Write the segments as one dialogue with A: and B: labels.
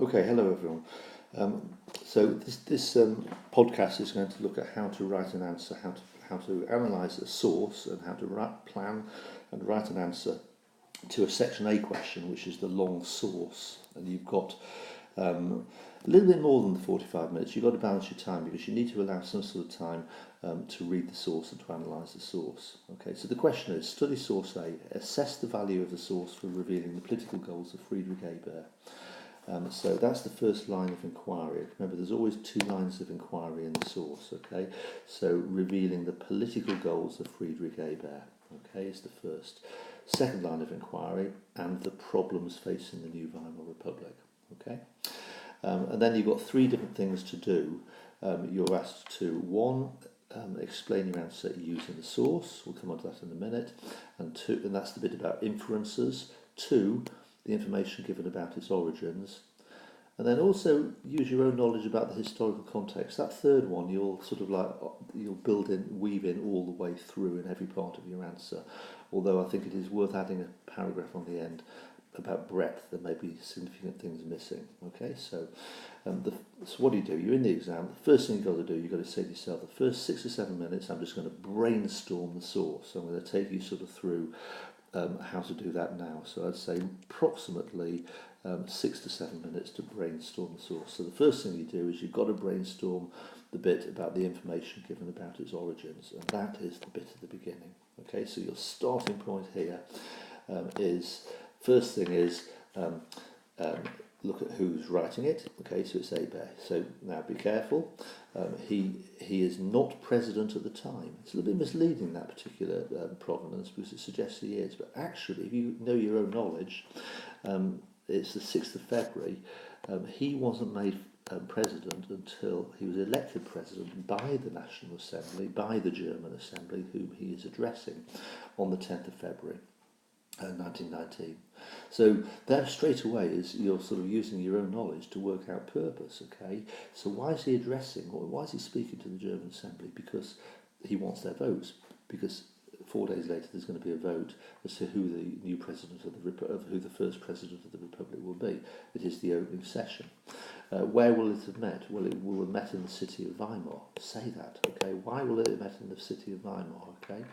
A: Okay, hello everyone. So this podcast is going to look at how to write an answer, how to analyse a source, and how to plan and write an answer to a section A question, which is the long source. And you've got a little bit more than the 45 minutes. You've got to balance your time because you need to allow some sort of time to read the source and to analyse the source. Okay, so the question is: study source A, assess the value of the source for revealing the political goals of Friedrich Ebert. So that's the first line of inquiry. Remember, there's always two lines of inquiry in the source, okay? So revealing the political goals of Friedrich Ebert, okay, is the first. Second line of inquiry, and the problems facing the new Weimar Republic, okay? And then you've got three different things to do. You're asked to, one, explain your answer using the source. We'll come on to that in a minute. And two, and that's the bit about inferences. Two, the information given about its origins, and then also use your own knowledge about the historical context. That third one you'll weave in all the way through in every part of your answer, although I think it is worth adding a paragraph on the end about breadth. There may be significant things missing. Okay, so what do? You're in the exam. The first thing you've got to do, you've got to say to yourself, the first 6 or 7 minutes I'm just going to brainstorm the source. So I'm going to take you sort of through how to do that now. So I'd say approximately 6 to 7 minutes to brainstorm the source. So the first thing you do is you've got to brainstorm the bit about the information given about its origins, and that is the bit at the beginning. Okay, so your starting point here is, first thing is look at who's writing it. Okay, so it's Ebert. So now be careful. He is not president at the time. It's a little bit misleading, that particular provenance, because it suggests he is. But actually, if you know your own knowledge, it's the 6th of February. He wasn't made president until he was elected president by the National Assembly, by the German Assembly, whom he is addressing on the 10th of February. 1919. So that straight away is you're sort of using your own knowledge to work out purpose, okay? So why is he addressing, or why is he speaking to the German Assembly? Because he wants their votes, because 4 days later there's going to be a vote as to who the new president of who the first president of the Republic will be. It is the opening session. Where will it have met? Well, it will have met in the city of Weimar. Say that, okay? Why will it have met in the city of Weimar, okay?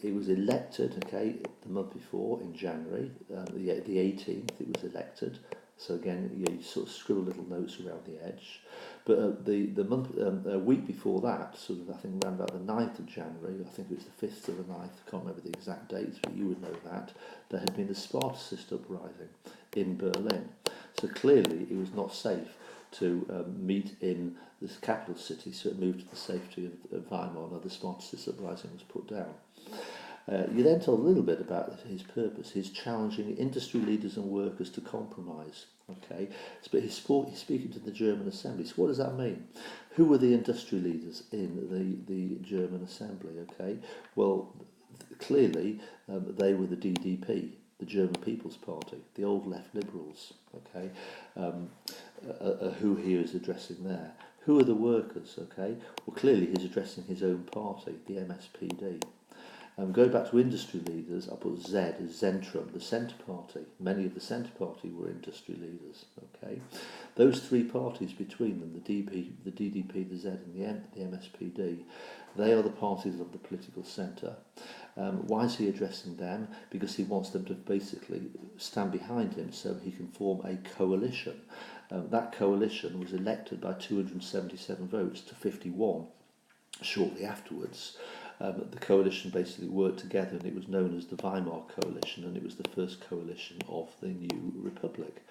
A: He was elected, okay, the month before, in January, the 18th, he was elected. So again, you sort of scribble little notes around the edge. But a week before that, sort of, I think around about the 9th of January, I think it was the 5th to the 9th, I can't remember the exact dates, but you would know that, there had been the Spartacist uprising in Berlin. So clearly it was not safe to meet in the capital city, so it moved to the safety of Weimar. Now the Spartacist uprising was put down. You then told a little bit about his purpose. He's challenging industry leaders and workers to compromise. Okay, but he's speaking to the German Assembly. So what does that mean? Who were the industry leaders in the German Assembly? Okay, well, clearly they were the DDP, the German People's Party, the old left liberals. Okay, who he is addressing there. Who are the workers? Okay, well, clearly he's addressing his own party, the MSPD. Go back to industry leaders, I put Z as Zentrum, the Centre Party. Many of the Centre Party were industry leaders. Okay, those three parties between them, the DDP, the Z and the MSPD, they are the parties of the political centre. Why is he addressing them? Because he wants them to basically stand behind him so he can form a coalition. That coalition was elected by 277 votes to 51 shortly afterwards. The coalition basically worked together, and it was known as the Weimar Coalition, and it was the first coalition of the new republic.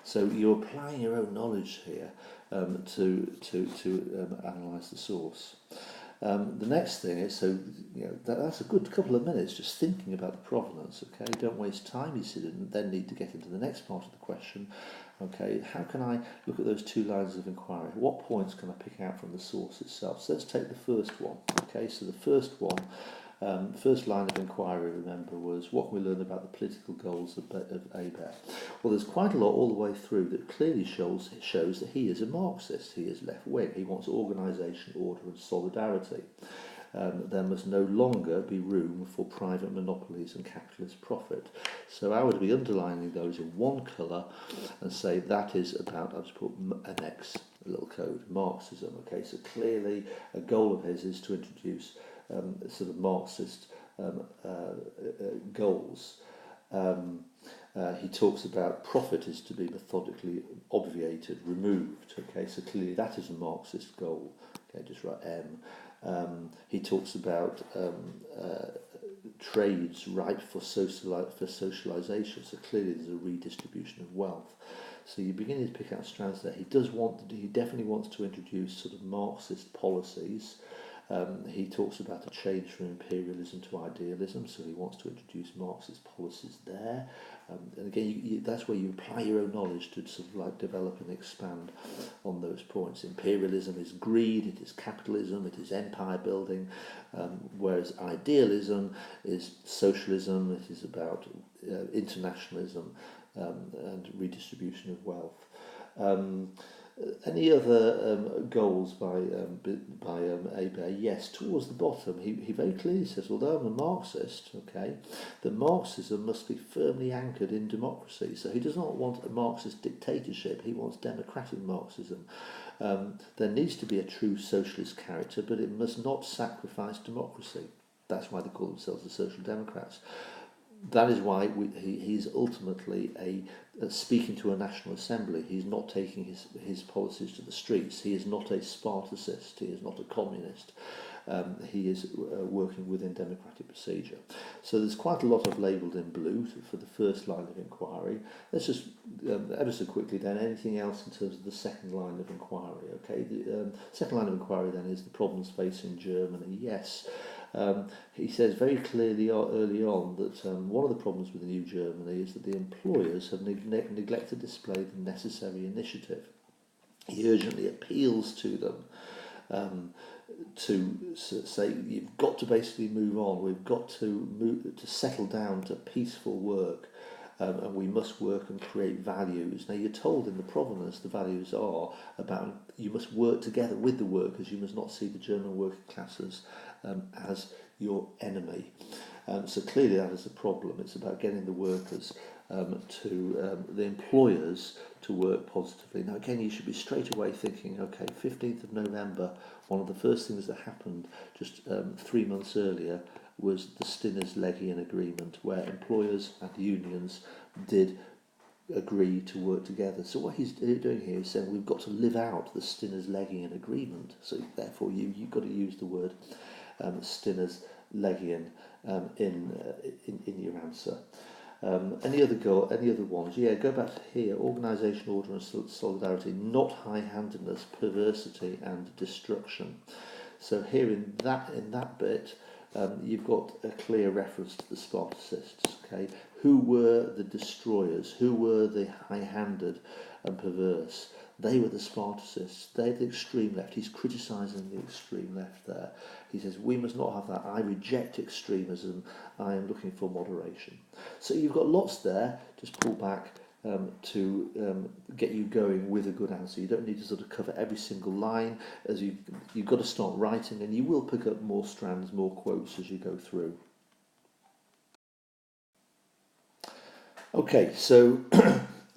A: So you're applying your own knowledge here to analyse the source. The next thing is, so that's a good couple of minutes just thinking about the provenance. Okay, don't waste time. You then need to get into the next part of the question. Okay, how can I look at those two lines of inquiry? What points can I pick out from the source itself? So let's take the first one. Okay, so the first one, first line of inquiry, remember, was what can we learn about the political goals of Ebert? Well, there's quite a lot all the way through that clearly shows that he is a Marxist. He is left-wing. He wants organisation, order and solidarity. there must no longer be room for private monopolies and capitalist profit. So I would be underlining those in one colour and say that is about, I'll just put an X, a little code, Marxism. Okay, so clearly a goal of his is to introduce sort of Marxist goals. He talks about profit is to be methodically obviated, removed. Okay, so clearly that is a Marxist goal. Okay, just write M. He talks about trades ripe for socialisation. So clearly there's a redistribution of wealth. So you're beginning to pick out strands there. He definitely wants to introduce sort of Marxist policies. He talks about a change from imperialism to idealism, so he wants to introduce Marxist policies there. And again, that's where you apply your own knowledge to sort of like develop and expand on those points. Imperialism is greed, it is capitalism, it is empire building, whereas idealism is socialism, it is about internationalism and redistribution of wealth. Any other goals by Ebert? Yes, towards the bottom, he very clearly says, although I'm a Marxist, okay, that Marxism must be firmly anchored in democracy. So he does not want a Marxist dictatorship, he wants democratic Marxism. There needs to be a true socialist character, but it must not sacrifice democracy. That's why they call themselves the Social Democrats. That is why he's ultimately speaking to a National Assembly. He's not taking his policies to the streets. He is not a Spartacist. He is not a communist. He is working within democratic procedure. So there's quite a lot of labelled in blue for the first line of inquiry. Let's just ever so quickly then, anything else in terms of the second line of inquiry? Okay, the second line of inquiry then is the problems facing Germany. Yes. He says very clearly early on that one of the problems with the new Germany is that the employers have neglected to display the necessary initiative. He urgently appeals to them to say, you've got to basically move on, we've got to settle down to peaceful work, and we must work and create values. Now you're told in the Provenance the values are about you must work together with the workers, you must not see the German working classes as your enemy. So clearly that is a problem. It's about getting the workers to the employers to work positively. Now again, you should be straight away thinking, okay, 15th of November, one of the first things that happened just 3 months earlier was the Stinners-Legian Agreement, where employers and unions did agree to work together. So what he's doing here is saying we've got to live out the Stinners-Legian Agreement. So therefore you've got to use the word Stinners-Legian in your answer. Any other ones? Yeah, go back to here. Organisation, order and solidarity, not high-handedness, perversity and destruction. So here in that bit, you've got a clear reference to the Spartacists. Okay, who were the destroyers? Who were the high-handed and perverse? They were the Spartacists. They're the extreme left. He's criticising the extreme left there. He says, we must not have that. I reject extremism. I am looking for moderation. So you've got lots there. Just pull back to get you going with a good answer. You don't need to sort of cover every single line. As you've got to start writing, and you will pick up more strands, more quotes as you go through. Okay, so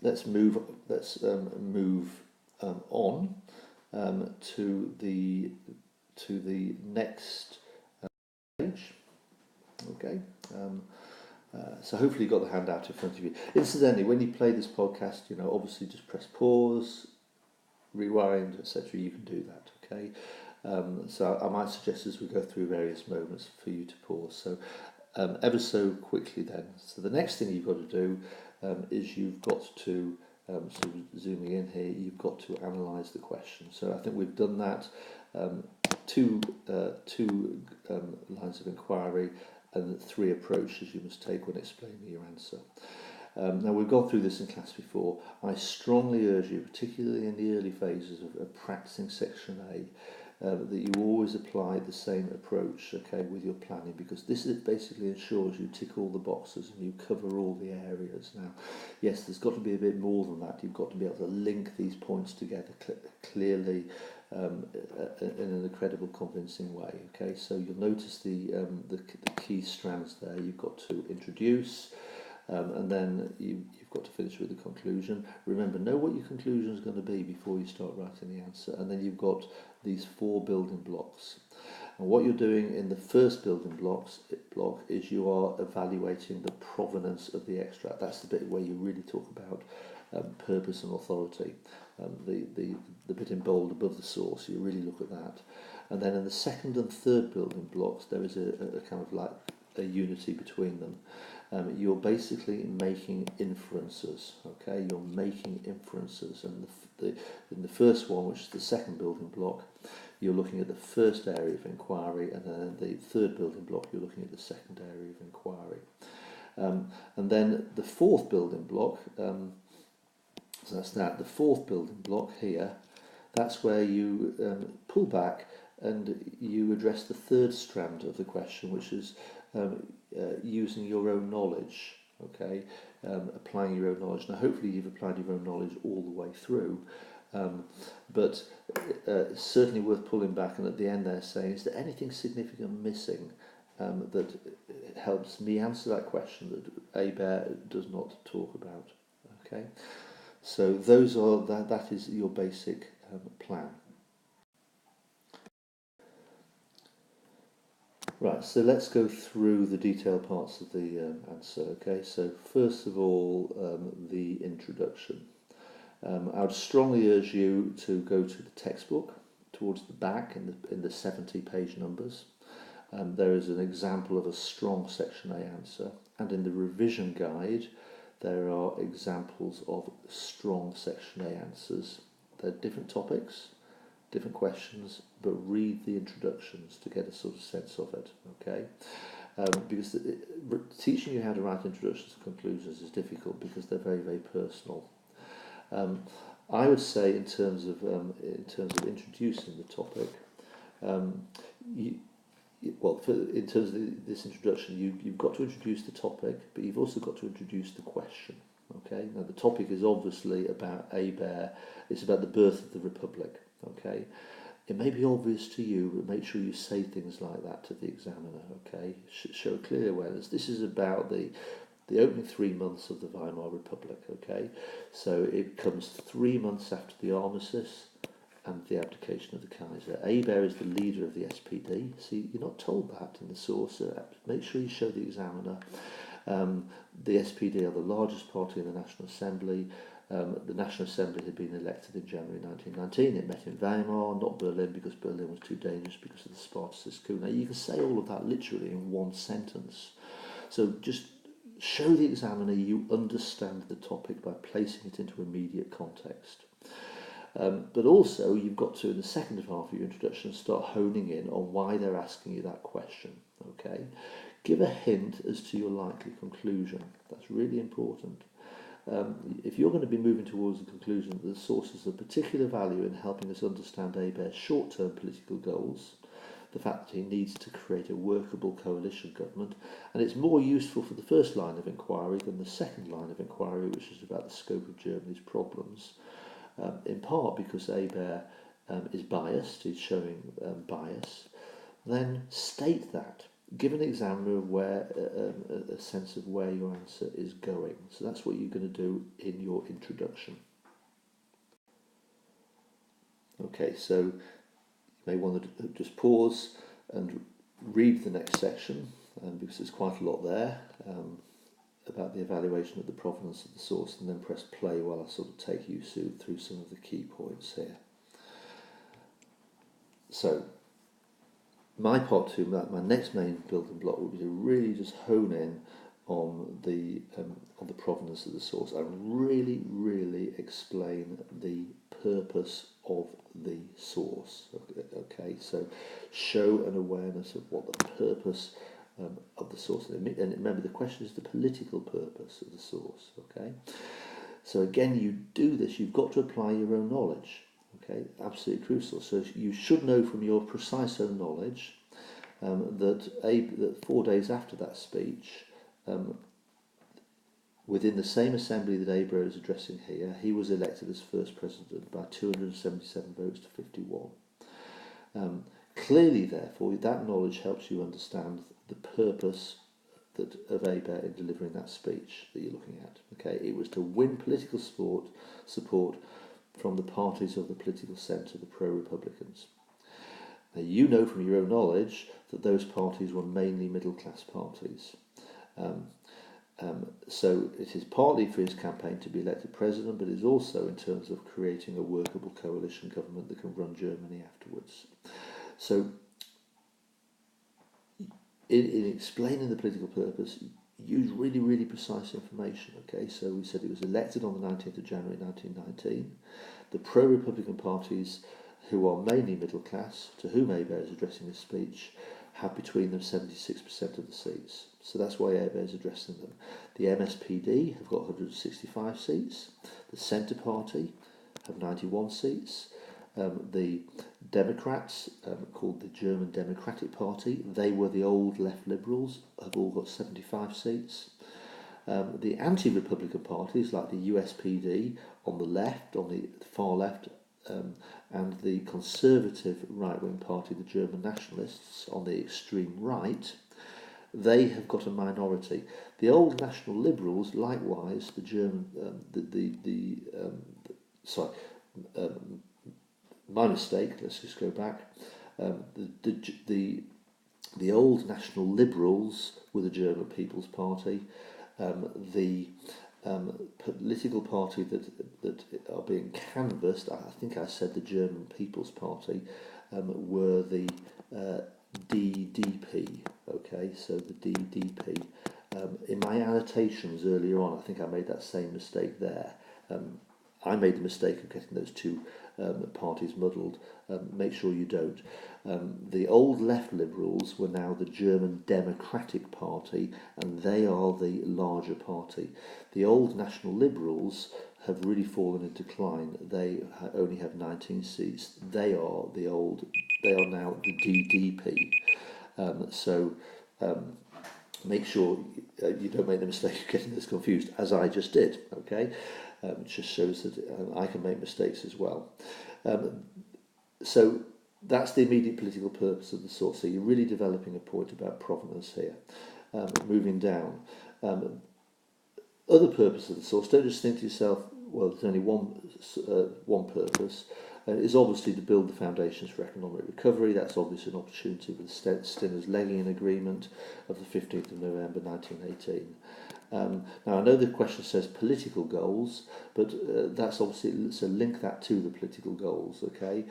A: let's move on to the next page. Okay, so hopefully you got the handout in front of you. Incidentally, when you play this podcast, obviously just press pause, rewind, etc. You can do that. Okay, so I might suggest as we go through various moments for you to pause. So ever so quickly then. So the next thing you've got to do is you've got to so zooming in here, you've got to analyse the question. So I think we've done that. Two lines of inquiry and 3 approaches you must take when explaining your answer. Now we've gone through this in class before. I strongly urge you, particularly in the early phases of practicing section A, that you always apply the same approach, okay, with your planning, because this basically ensures you tick all the boxes and you cover all the areas. Now, yes, there's got to be a bit more than that. You've got to be able to link these points together clearly in a credible, convincing way. Okay, so you'll notice the key strands there. You've got to introduce, and then you've got to finish with the conclusion. Remember, know what your conclusion is going to be before you start writing the answer. And then you've got these 4 building blocks. And what you're doing in the first building block is you are evaluating the provenance of the extract. That's the bit where you really talk about purpose and authority. The bit in bold above the source, you really look at that. And then in the second and third building blocks, there is a kind of like a unity between them. You're basically making inferences, okay? You're making inferences, and in the first one, which is the second building block, you're looking at the first area of inquiry, and then in the third building block, you're looking at the second area of inquiry. And then the fourth building block, so that's that, the fourth building block here, that's where you pull back and you address the third strand of the question, which is using your own knowledge, okay, applying your own knowledge. Now, hopefully you've applied your own knowledge all the way through, but it's certainly worth pulling back and at the end there saying, is there anything significant missing that helps me answer that question that Ebert does not talk about, okay? So that is your basic plan. Right, so let's go through the detailed parts of the answer, okay? So first of all, the introduction. I would strongly urge you to go to the textbook towards the back in the 70-page numbers. There is an example of a strong Section A answer, and in the revision guide there are examples of strong Section A answers. They're different topics, different questions, but read the introductions to get a sort of sense of it, okay? Because teaching you how to write introductions and conclusions is difficult because they're very, very personal. I would say in terms of introducing the topic, in terms of this introduction, you've got to introduce the topic, but you've also got to introduce the question. Okay. Now the topic is obviously about Ebert. It's about the birth of the Republic. Okay. It may be obvious to you, but make sure you say things like that to the examiner. Okay. Show clear awareness. This is about the opening 3 months of the Weimar Republic. Okay. So it comes 3 months after the armistice and the abdication of the Kaiser. Ebert is the leader of the SPD. See, you're not told that in the source. Make sure you show the examiner. The SPD are the largest party in the National Assembly. The National Assembly had been elected in January 1919. It met in Weimar, not Berlin, because Berlin was too dangerous because of the Spartacist coup. Now, you can say all of that literally in one sentence. So just show the examiner you understand the topic by placing it into immediate context. But also, you've got to, in the second half of your introduction, start honing in on why they're asking you that question. Okay, give a hint as to your likely conclusion. That's really important. If you're going to be moving towards the conclusion that the source is of particular value in helping us understand Ebert's short-term political goals, the fact that he needs to create a workable coalition government, and it's more useful for the first line of inquiry than the second line of inquiry, which is about the scope of Germany's problems. In part because Ebert is biased, he's showing bias, then state that. Give an examiner a sense of where your answer is going. So that's what you're going to do in your introduction. Okay, so you may want to just pause and read the next section, because there's quite a lot there. About the evaluation of the provenance of the source, and then press play while I sort of take you through some of the key points here. So, my part two, my next main building block would be to really just hone in on the provenance of the source and really explain the purpose of the source. Okay, so show an awareness of what the purpose of the source, and remember the question is the political purpose of the source. Okay, so again, you do this, you've got to apply your own knowledge. Okay, absolutely crucial. So you should know from your precise own knowledge that 4 days after that speech, within the same assembly that Ebert is addressing here, he was elected as first president by 277 votes to 51. Clearly, therefore, that knowledge helps you understand the purpose of Ebert in delivering that speech that you're looking at. Okay, it was to win political support from the parties of the political centre, the pro-Republicans. Now, you know from your own knowledge that those parties were mainly middle-class parties. So it is partly for his campaign to be elected president, but it is also in terms of creating a workable coalition government that can run Germany afterwards. So in explaining the political purpose, use really, really precise information. Okay, so we said it was elected on the 19th of January 1919. The pro-Republican parties, who are mainly middle class, to whom Ebert is addressing his speech, have between them 76% of the seats. So that's why Ebert is addressing them. The MSPD have got 165 seats. The Centre Party have 91 seats. The Democrats, called the German Democratic Party, they were the old left liberals, have all got 75 seats. The anti-Republican parties, like the USPD on the left, on the far left, and the conservative right-wing party, the German Nationalists, on the extreme right, they have got a minority. The old National Liberals, likewise, the German, my mistake. Let's just go back. The old National Liberals were the German People's Party. The political party that are being canvassed, I think I said the German People's Party, were the DDP. Okay, so the DDP. In my annotations earlier on, I think I made that same mistake there. I made the mistake of getting those two parties muddled. Make sure you don't. The old left liberals were now the German Democratic Party, and they are the larger party. The old National Liberals have really fallen in decline. They only have 19 seats. They are now the DDP. Make sure you don't make the mistake of getting this confused, as I just did. Okay. It just shows that I can make mistakes as well. So that's the immediate political purpose of the source. So you're really developing a point about provenance here. Moving down. Other purpose of the source, don't just think to yourself, well, there's only one purpose. Is obviously to build the foundations for economic recovery. That's obviously an opportunity with the Stinners-Leggingen Agreement of the 15th of November 1918. Now, I know the question says political goals, but that's obviously, so link that to the political goals, okay?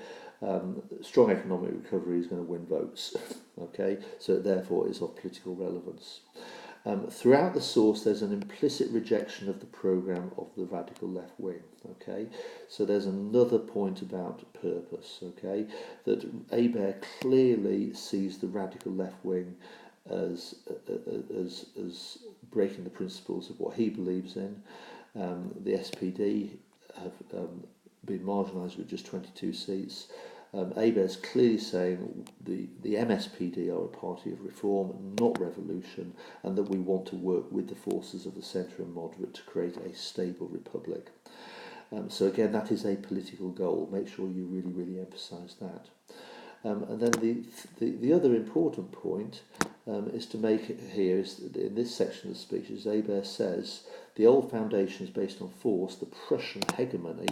A: Strong economic recovery is going to win votes, okay? So therefore it's of political relevance. Throughout the source, there's an implicit rejection of the programme of the radical left wing, okay? So there's another point about purpose, okay? That Ebert clearly sees the radical left wing as breaking the principles of what he believes in. The SPD have been marginalised with just 22 seats. Ebert's clearly saying the MSPD are a party of reform, not revolution, and that we want to work with the forces of the centre and moderate to create a stable republic. So again, that is a political goal. Make sure you really, really emphasise that. And then the other important point is to make here is in this section of the speech, as Ebert says, the old foundations based on force, the Prussian hegemony,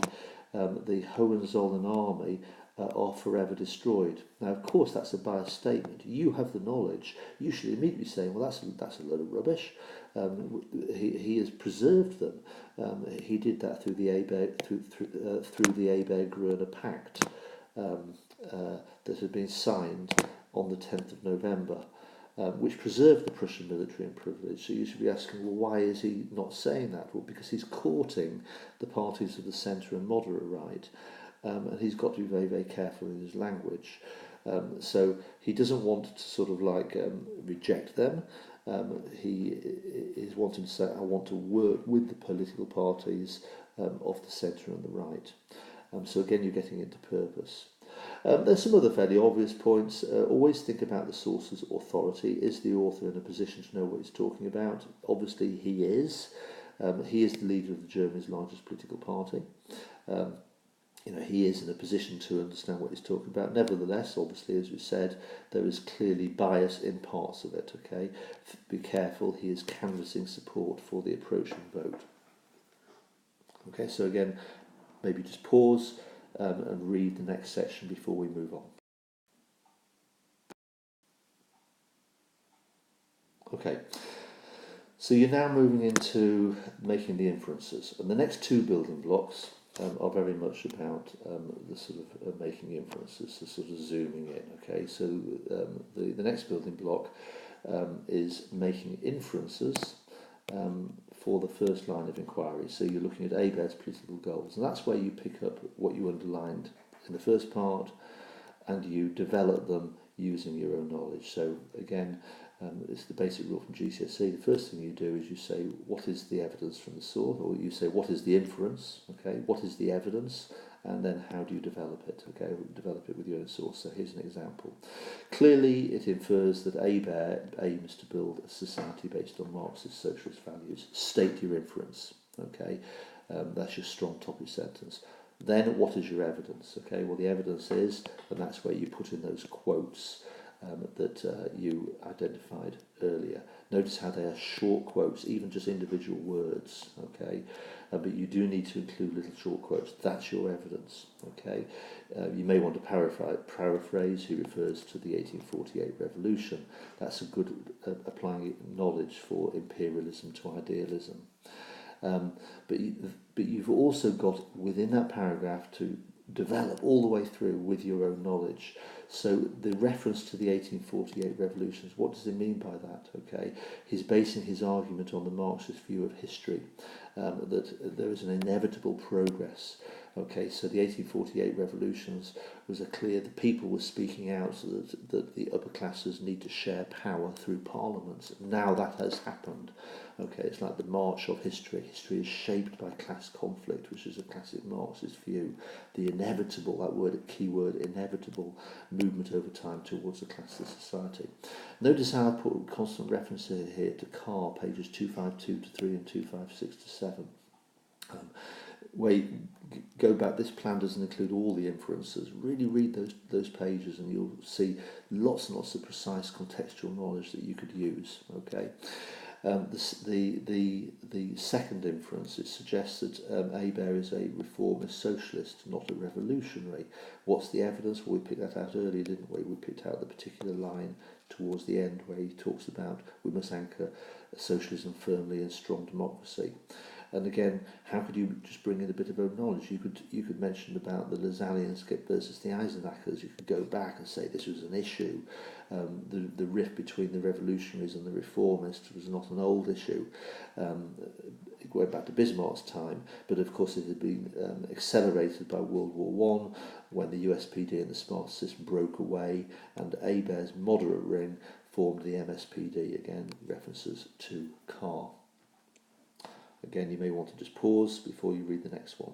A: the Hohenzollern army, are forever destroyed. Now, of course, that's a biased statement. You have the knowledge. You should immediately say, well, that's a load of rubbish. He has preserved them. He did that through the Ebert-Gruner Pact that had been signed on the 10th of November, which preserved the Prussian military and privilege. So you should be asking, well, why is he not saying that? Well, because he's courting the parties of the centre and moderate right. And he's got to be very, very careful in his language. So he doesn't want to sort of like reject them. He is wanting to say, I want to work with the political parties of the centre and the right. So again, you're getting into purpose. There's some other fairly obvious points. Always think about the source's authority. Is the author in a position to know what he's talking about? Obviously, he is. He is the leader of Germany's largest political party. He is in a position to understand what he's talking about. Nevertheless, obviously, as we said, there is clearly bias in parts of it. Okay, be careful. He is canvassing support for the approaching vote. Okay, so again, maybe just pause and read the next section before we move on. Okay, so you're now moving into making the inferences, and the next two building blocks are very much about the sort of making inferences, so sort of zooming in. Okay, so the next building block is making inferences for the first line of inquiry. So you're looking at Ebert's political goals, and that's where you pick up what you underlined in the first part, and you develop them using your own knowledge. So again, it's the basic rule from GCSE. The first thing you do is you say, what is the evidence from the source? Or you say, what is the inference? Okay, what is the evidence? And then how do you develop it? Okay, develop it with your own source. So here's an example. Clearly, it infers that Ebert aims to build a society based on Marxist socialist values. State your inference. Okay, that's your strong topic sentence. Then, what is your evidence? Okay, well, the evidence is, and that's where you put in those quotes that you identified earlier. Notice how they are short quotes, even just individual words, okay? But you do need to include little short quotes. That's your evidence, okay? You may want to paraphrase who refers to the 1848 revolution. That's a good applying knowledge for imperialism to idealism. But you've also got within that paragraph to develop all the way through with your own knowledge. So the reference to the 1848 revolutions, what does he mean by that? Okay, he's basing his argument on the Marxist view of history, that there is an inevitable progress. Okay, so the 1848 revolutions was the people were speaking out so that the upper classes need to share power through parliaments. Now that has happened. Okay, it's like the march of history. History is shaped by class conflict, which is a classic Marxist view. The inevitable, that word, key word, inevitable movement over time towards a classless society. Notice how I put constant reference here to Carr, pages 252 to 3 and 256 to 7. Where you go back, this plan doesn't include all the inferences. Really read those pages and you'll see lots and lots of precise contextual knowledge that you could use. Okay. The second inference, it suggests that Ebert is a reformist socialist, not a revolutionary. What's the evidence? Well, we picked that out earlier, didn't we? We picked out the particular line towards the end where he talks about we must anchor socialism firmly in strong democracy. And again, how could you just bring in a bit of own knowledge? You could mention about the Lassalleans versus the Eisenachers. You could go back and say this was an issue. The rift between the revolutionaries and the reformists was not an old issue. Going back to Bismarck's time, but of course it had been accelerated by World War I when the USPD and the Smart System broke away, and Ebert's moderate ring formed the MSPD. Again, references to Carr. Again, you may want to just pause before you read the next one.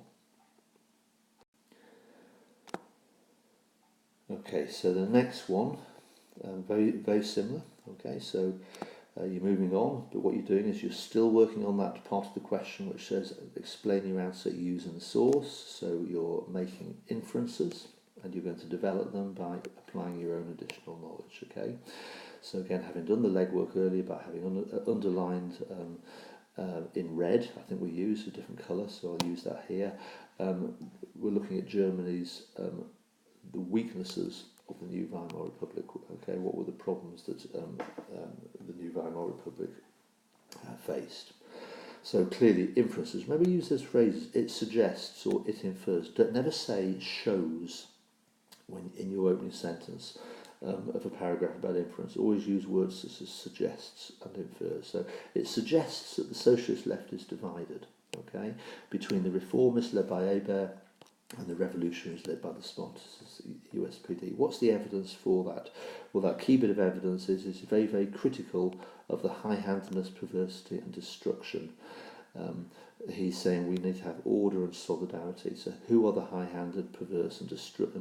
A: Okay, so the next one, very, very similar. Okay, so you're moving on, but what you're doing is you're still working on that part of the question which says explain your answer using the source. So you're making inferences and you're going to develop them by applying your own additional knowledge. Okay, so again, having done the legwork earlier about having underlined in red, I think we use a different colour, so I'll use that here. We're looking at Germany's the weaknesses of the new Weimar Republic. Okay, what were the problems that the new Weimar Republic faced? So clearly, inferences. Remember, use those phrases. It suggests or it infers. Never say shows when in your opening sentence of a paragraph about inference. Always use words such as suggests and infers. So it suggests that the socialist left is divided, okay, between the reformists led by Ebert and the revolutionaries led by the Spartans, USPD. What's the evidence for that? Well, that key bit of evidence is very, very critical of the high-handedness, perversity and destruction He's saying we need to have order and solidarity. So who are the high-handed, perverse and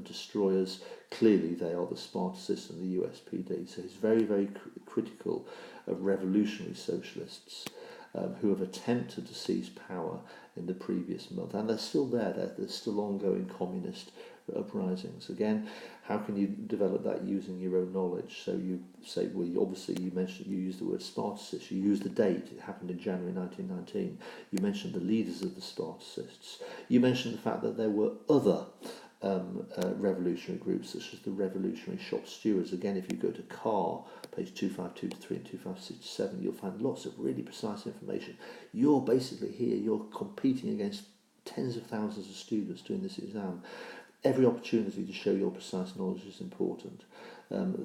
A: destroyers? Clearly they are the Spartacists and the USPD. So he's very, very critical of revolutionary socialists who have attempted to seize power in the previous month. And they're still there. There's still ongoing communist uprisings. Again, how can you develop that using your own knowledge? So you say, well, obviously you mentioned, you used the word Spartacists, you used the date, it happened in January 1919. You mentioned the leaders of the Spartacists. You mentioned the fact that there were other revolutionary groups, such as the Revolutionary Shop Stewards. Again, if you go to Carr, page 252 to 3 and 256 to 7, you'll find lots of really precise information. You're basically here, you're competing against tens of thousands of students doing this exam. Every opportunity to show your precise knowledge is important.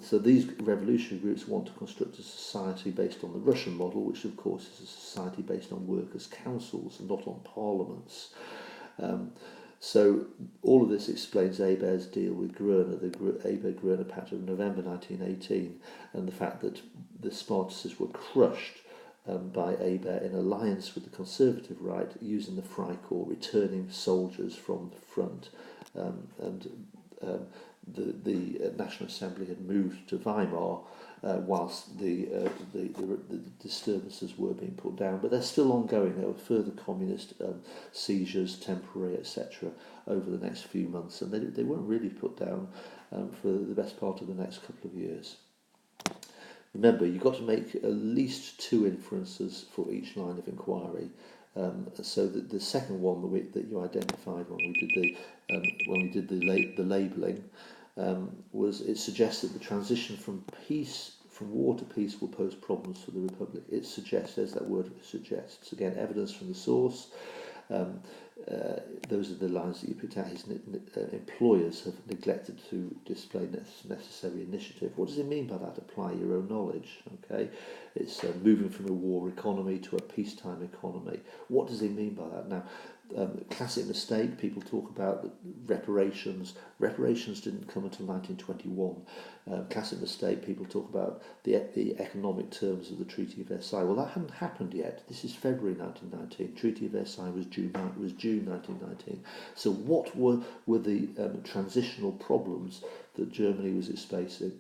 A: So these revolutionary groups want to construct a society based on the Russian model, which of course is a society based on workers' councils and not on parliaments. So all of this explains Ebert's deal with Groener, the Ebert-Groener Pact of November 1918, and the fact that the Spartacists were crushed by Ebert in alliance with the conservative right, using the Freikorps, returning soldiers from the front, the National Assembly had moved to Weimar whilst the disturbances were being put down, but they're still ongoing. There were further communist seizures, temporary, etc., over the next few months, and they weren't really put down for the best part of the next couple of years. Remember, you've got to make at least 2 inferences for each line of inquiry. So the second one that you identified when we did the labelling was, it suggests that the transition from war to peace will pose problems for the Republic. It suggests, there's that word, suggests. Again, evidence from the source. Those are the lines that you picked out. His employers have neglected to display necessary initiative. What does he mean by that? Apply your own knowledge. Okay, it's moving from a war economy to a peacetime economy. What does he mean by that? Now, classic mistake. People talk about reparations. Reparations didn't come until 1921. Classic mistake. People talk about the economic terms of the Treaty of Versailles. Well, that hadn't happened yet. This is February 1919. Treaty of Versailles was June 1919. So what were the transitional problems that Germany was facing?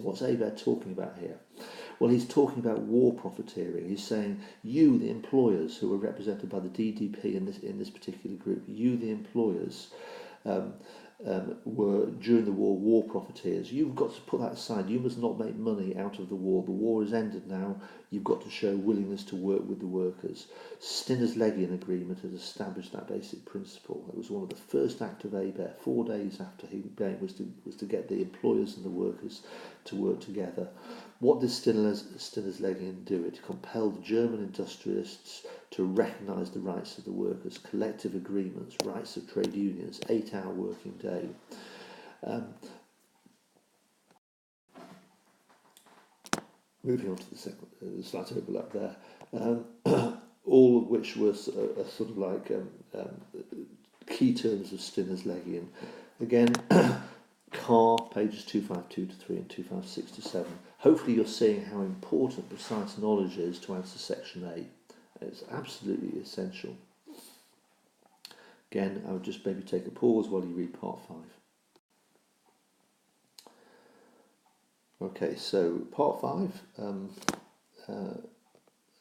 A: What's Ebert talking about here? Well, he's talking about war profiteering. He's saying, you, the employers, who are represented by the DDP in this particular group, you, the employers, were during the war profiteers. You've got to put that aside. You must not make money out of the war. The war has ended now. You've got to show willingness to work with the workers. Stinner's Legion Agreement has established that basic principle. It was one of the first acts of Ebert, 4 days after he came, was to get the employers and the workers to work together. What did Stinner's Legion do? It compelled the German industrialists to recognise the rights of the workers, collective agreements, rights of trade unions, 8-hour working day. Moving on to the second, slight overlap there, all of which were sort of like key terms of Stinner's Legion. Again, Carr, pages 252 to 3 and 256 to 7. Hopefully you're seeing how important precise knowledge is to answer section A. It's absolutely essential. Again, I would just maybe take a pause while you read part 5. Okay, so part 5,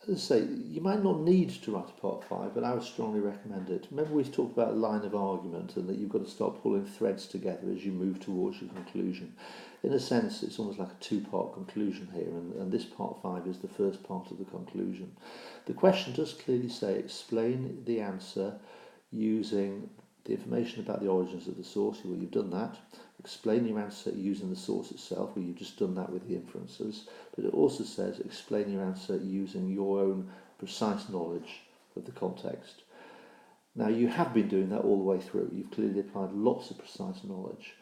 A: as I say, you might not need to write a part 5, but I would strongly recommend it. Remember we talked about a line of argument and that you've got to start pulling threads together as you move towards your conclusion. In a sense, it's almost like a 2-part conclusion here, and this part 5 is the first part of the conclusion. The question does clearly say, explain the answer using the information about the origins of the source. Well, you've done that. Explain your answer using the source itself. Well, you've just done that with the inferences. But it also says explain your answer using your own precise knowledge of the context. Now, you have been doing that all the way through. You've clearly applied lots of precise knowledge.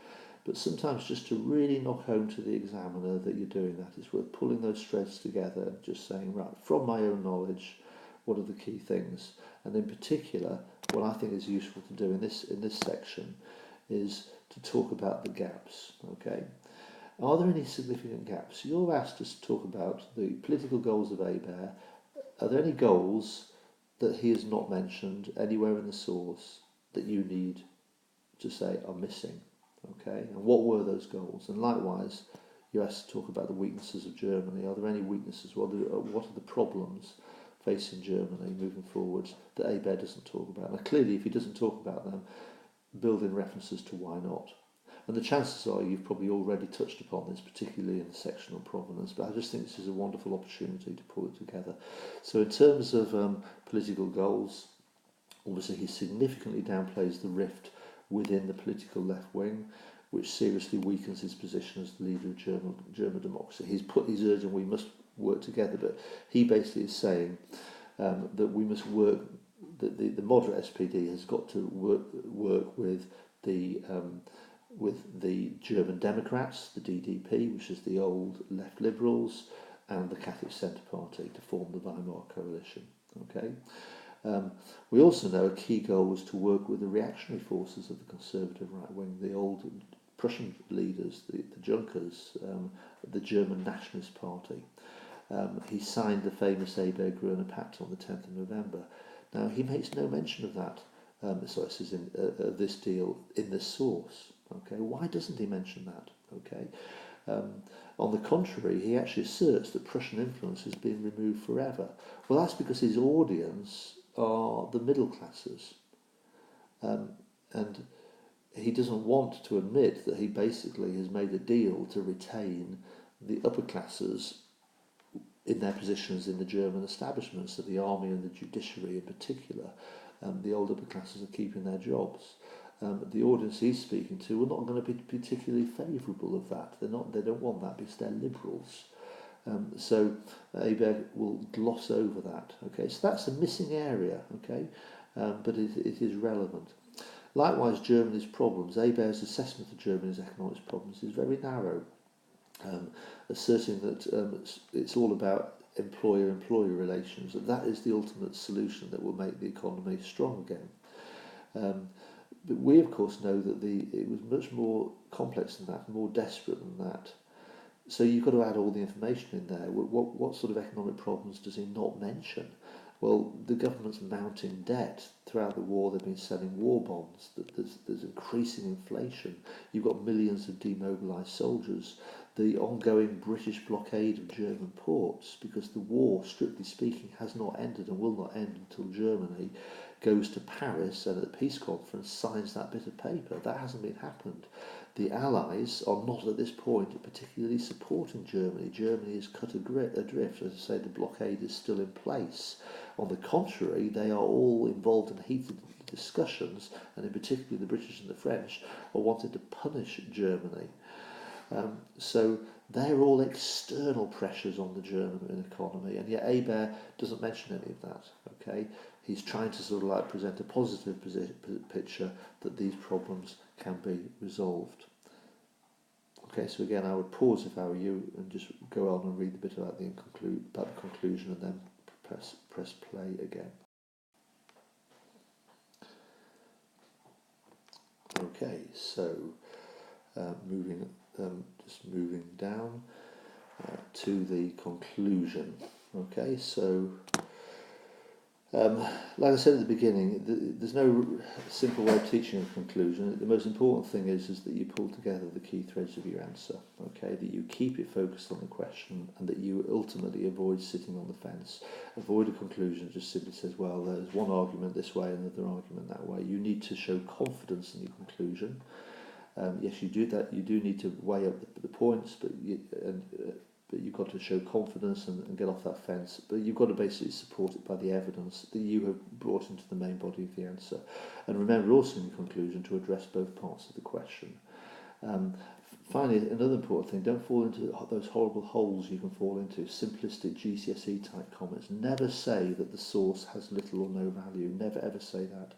A: But sometimes just to really knock home to the examiner that you're doing that, it's worth pulling those threads together and just saying, right, from my own knowledge, what are the key things? And in particular, what I think is useful to do in this section is to talk about the gaps. Okay, are there any significant gaps? You're asked us to talk about the political goals of Ebert. Are there any goals that he has not mentioned anywhere in the source that you need to say are missing. Okay, and what were those goals? And likewise, you asked to talk about the weaknesses of Germany. Are there any weaknesses? What are the problems facing Germany moving forwards that Ebert doesn't talk about? Now, clearly, if he doesn't talk about them, build in references to why not. And the chances are you've probably already touched upon this, particularly in the section on provenance, but I just think this is a wonderful opportunity to pull it together. So in terms of political goals, obviously he significantly downplays the rift within the political left wing, which seriously weakens his position as the leader of German democracy. He's urging we must work together, but he basically is saying that we must work, that the moderate SPD has got to work with the German Democrats, the DDP, which is the old left liberals, and the Catholic Centre Party to form the Weimar coalition. Okay. We also know a key goal was to work with the reactionary forces of the conservative right wing, the old Prussian leaders, the Junkers, the German Nationalist Party. He signed the famous Ebert-Gruner Pact on the 10th of November. Now, he makes no mention of that, this deal in the source. Okay, why doesn't he mention that? Okay, on the contrary, he actually asserts that Prussian influence has been removed forever. Well, that's because his audience are the middle classes, and he doesn't want to admit that he basically has made a deal to retain the upper classes in their positions in the German establishment, so the army and the judiciary in particular. The old upper classes are keeping their jobs. The audience he's speaking to are not going to be particularly favourable of that. They don't want that because they're liberals. So Ebert will gloss over that. Okay, so that's a missing area. Okay, but it is relevant. Likewise, Germany's problems. Ebert's assessment of Germany's economic problems is very narrow, asserting that it's all about employer-employee relations. That is the ultimate solution that will make the economy strong again. But we, of course, know that it was much more complex than that, more desperate than that. So you've got to add all the information in there. What sort of economic problems does he not mention? Well, the government's mounting debt. Throughout the war, they've been selling war bonds. There's increasing inflation. You've got millions of demobilised soldiers. The ongoing British blockade of German ports, because the war, strictly speaking, has not ended and will not end until Germany goes to Paris and at the peace conference signs that bit of paper. That hasn't been happened. The Allies are not at this point particularly supporting Germany. Germany is cut adrift. As I say, the blockade is still in place. On the contrary, they are all involved in heated discussions, and in particular the British and the French are wanting to punish Germany. So they're all external pressures on the German economy, and yet Ebert doesn't mention any of that. Okay, he's trying to sort of like present a positive picture that these problems can be resolved. Okay, so again, I would pause if I were you and just go on and read the bit about the conclusion, and then press play again. Okay, so moving down to the conclusion. Okay, so like I said at the beginning, there's no simple way of teaching a conclusion. The most important thing is that you pull together the key threads of your answer. Okay, that you keep it focused on the question, and that you ultimately avoid sitting on the fence. Avoid a conclusion that just simply says, well, there's one argument this way, another argument that way. You need to show confidence in your conclusion. Yes, you do that. You do need to weigh up the points, but you've got to show confidence and get off that fence. But you've got to basically support it by the evidence that you have brought into the main body of the answer. And remember also in the conclusion to address both parts of the question. Finally, another important thing, don't fall into those horrible holes you can fall into, simplistic GCSE type comments. Never say that the source has little or no value. Never ever say that.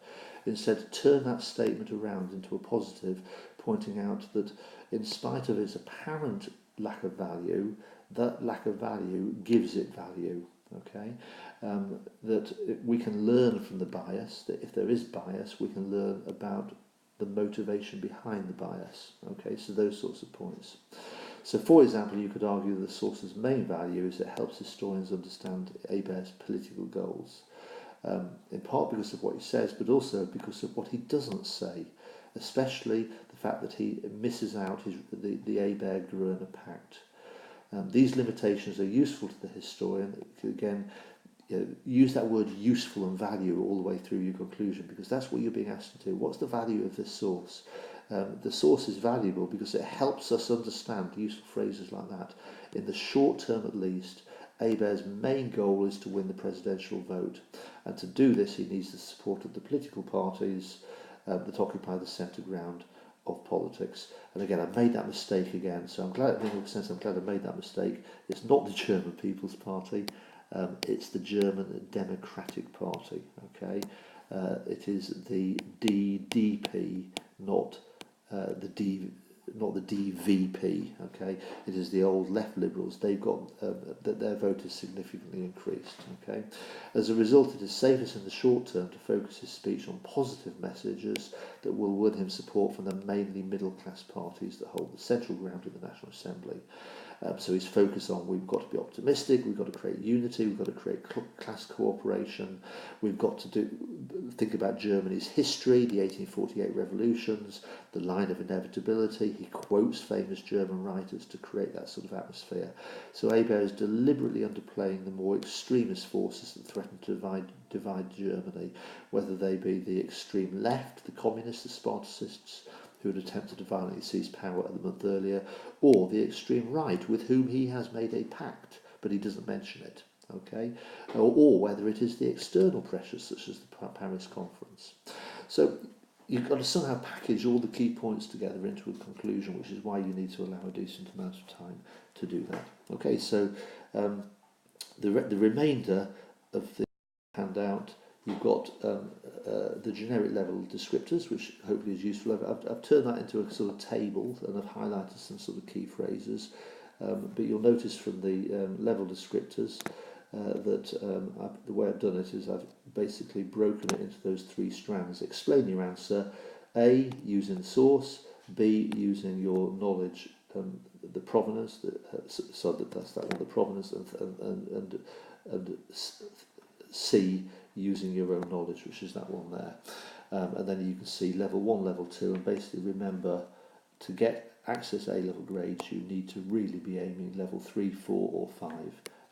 A: Instead, turn that statement around into a positive, pointing out that in spite of its apparent lack of value, that lack of value gives it value. Okay, that we can learn from the bias, that if there is bias, we can learn about the motivation behind the bias. Okay, so those sorts of points. So for example, you could argue that the source's main value is it helps historians understand Ebert's political goals. in part because of what he says, but also because of what he doesn't say, especially the fact that he misses out the Ebert-Gruner Pact. These limitations are useful to the historian. Again, use that word useful and value all the way through your conclusion, because that's what you're being asked to do. What's the value of this source? The source is valuable because it helps us understand, useful phrases like that. In the short term at least, Ebert's main goal is to win the presidential vote. And to do this, he needs the support of the political parties that occupy the centre ground of politics. And again, I made that mistake again, so I'm glad, in a sense, I'm glad I made that mistake. It's not the German People's Party, it's the German Democratic Party, okay? It is the DDP, not the DVP, okay? It is the old left liberals. They've got that their vote is significantly increased, okay? As a result, it is safest in the short term to focus his speech on positive messages that will win him support from the mainly middle class parties that hold the central ground in the National Assembly. So he's focused on, we've got to be optimistic, we've got to create unity, we've got to create class cooperation, we've got to think about Germany's history, the 1848 revolutions, the line of inevitability. He quotes famous German writers to create that sort of atmosphere. So Ebert is deliberately underplaying the more extremist forces that threaten to divide Germany, whether they be the extreme left, the communists, the Spartacists, who had attempted to violently seize power a month earlier, or the extreme right, with whom he has made a pact, but he doesn't mention it, okay? Or whether it is the external pressures, such as the Paris Conference. So you've got to somehow package all the key points together into a conclusion, which is why you need to allow a decent amount of time to do that. Okay, so the remainder of the handout, you've got the generic level descriptors, which hopefully is useful. I've turned that into a sort of table, and I've highlighted some sort of key phrases. But you'll notice from the level descriptors that the way I've done it is I've basically broken it into those three strands. Explain your answer. A, using the source. B, using your knowledge, the provenance. So that's that one, the provenance, and C, using your own knowledge, which is that one there. And then you can see level 1, level 2, and basically remember, to get access A-level grades, you need to really be aiming level 3, 4 or 5.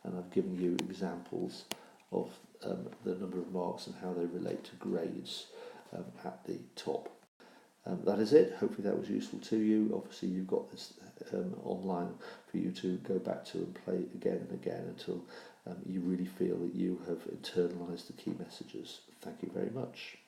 A: And I've given you examples of the number of marks and how they relate to grades at the top. That is it. Hopefully that was useful to you. Obviously you've got this online for you to go back to and play again and again until you really feel that you have internalised the key messages. Thank you very much.